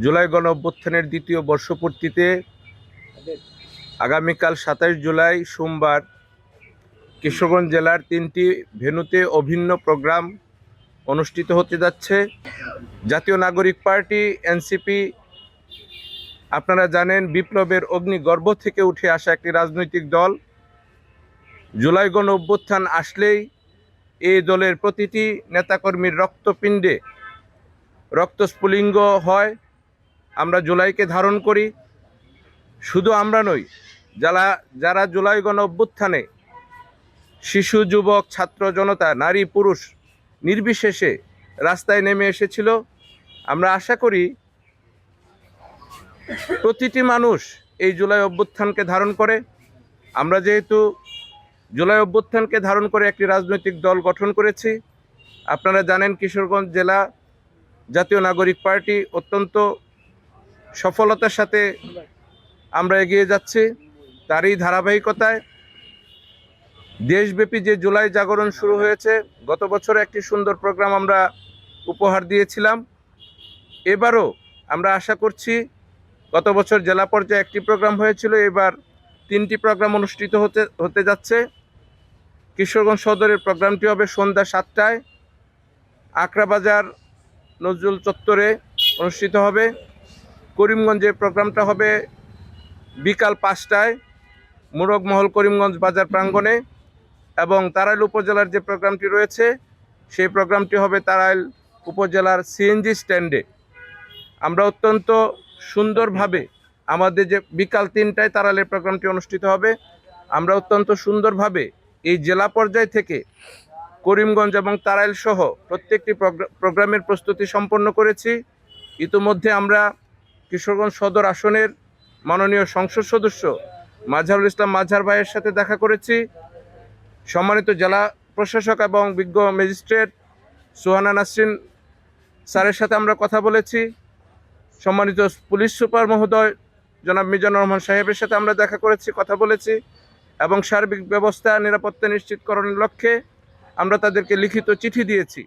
জুলাই গণ অভ্যুত্থানের দ্বিতীয় বর্ষপূর্তিতে আগামীকাল ২৭ জুলাই সোমবার কিশোরগঞ্জ জেলার ৩টি ভেন্যুতে অভিন্ন প্রোগ্রাম অনুষ্ঠিত হতে যাচ্ছে। জাতীয় নাগরিক পার্টি এনসিপি আপনারা জানেন বিপ্লবের অগ্নিগর্ভ থেকে উঠে আসা একটি রাজনৈতিক দল। জুলাই গণ অভ্যুত্থান আসলেই এই দলের প্রতিটি নেতাকর্মীর রক্তপিণ্ডে রক্তস্ফুলিঙ্গ হয়। আমরা জুলাইকে ধারণ করি। শুধু আমরা নই, যারা জুলাই গণ অভ্যুত্থানে শিশু, যুবক, ছাত্র জনতা, নারী পুরুষ নির্বিশেষে রাস্তায় নেমে এসেছিল, আমরা আশা করি প্রতিটি মানুষ এই জুলাই অভ্যুত্থানকে ধারণ করে। আমরা যেহেতু জুলাই অভ্যুত্থানকে ধারণ করে একটি রাজনৈতিক দল গঠন করেছি, আপনারা জানেন কিশোরগঞ্জ জেলা জাতীয় নাগরিক পার্টি অত্যন্ত সফলতার সাথে আমরা এগিয়ে যাচ্ছি। তারই ধারাবাহিকতায় দেশব্যাপী যে জুলাই জাগরণ শুরু হয়েছে, গত বছর একটি সুন্দর প্রোগ্রাম আমরা উপহার দিয়েছিলাম। এবারও আমরা আশা করছি, গত বছর জেলা পর্যায়ে একটি প্রোগ্রাম হয়েছিল, এবার 3টি প্রোগ্রাম অনুষ্ঠিত হতে যাচ্ছে। কিশোরগঞ্জ সদরের প্রোগ্রামটি হবে সন্ধ্যা 7টায়, আকরাবাজার নজরুল চত্বরে অনুষ্ঠিত হবে। করিমগঞ্জের প্রোগ্রামটা হবে বিকাল 5টায় মুরগমহল করিমগঞ্জ বাজার প্রাঙ্গণে, এবং তারাইল উপজেলার যে প্রোগ্রামটি রয়েছে সেই প্রোগ্রামটি হবে তারাইল উপজেলার সিএনজি স্ট্যান্ডে। আমরা অত্যন্ত সুন্দরভাবে আমাদের যে বিকাল 3টায় তারাইলের প্রোগ্রামটি অনুষ্ঠিত হবে, আমরা অত্যন্ত সুন্দরভাবে এই জেলা পর্যায় থেকে করিমগঞ্জ এবং তারাইল সহ প্রত্যেকটি প্রোগ্রামের প্রস্তুতি সম্পন্ন করেছি। ইতিমধ্যে আমরা কিশোরগঞ্জ সদর আসনের মাননীয় সংসদ সদস্য মাজহারুল ইসলাম মাজহার ভাইয়ের সাথে দেখা করেছি। সম্মানিত জেলা প্রশাসক এবং বিজ্ঞ ম্যাজিস্ট্রেট সুহানা নাসরিন স্যারের সাথে আমরা কথা বলেছি। সম্মানিত পুলিশ সুপার মহোদয় জনাব মিজানুর রহমান সাহেবের সাথে আমরা দেখা করেছি, কথা বলেছি, এবং সার্বিক ব্যবস্থা নিরাপত্তা নিশ্চিতকরণের লক্ষ্যে আমরা তাদেরকে লিখিত চিঠি দিয়েছি।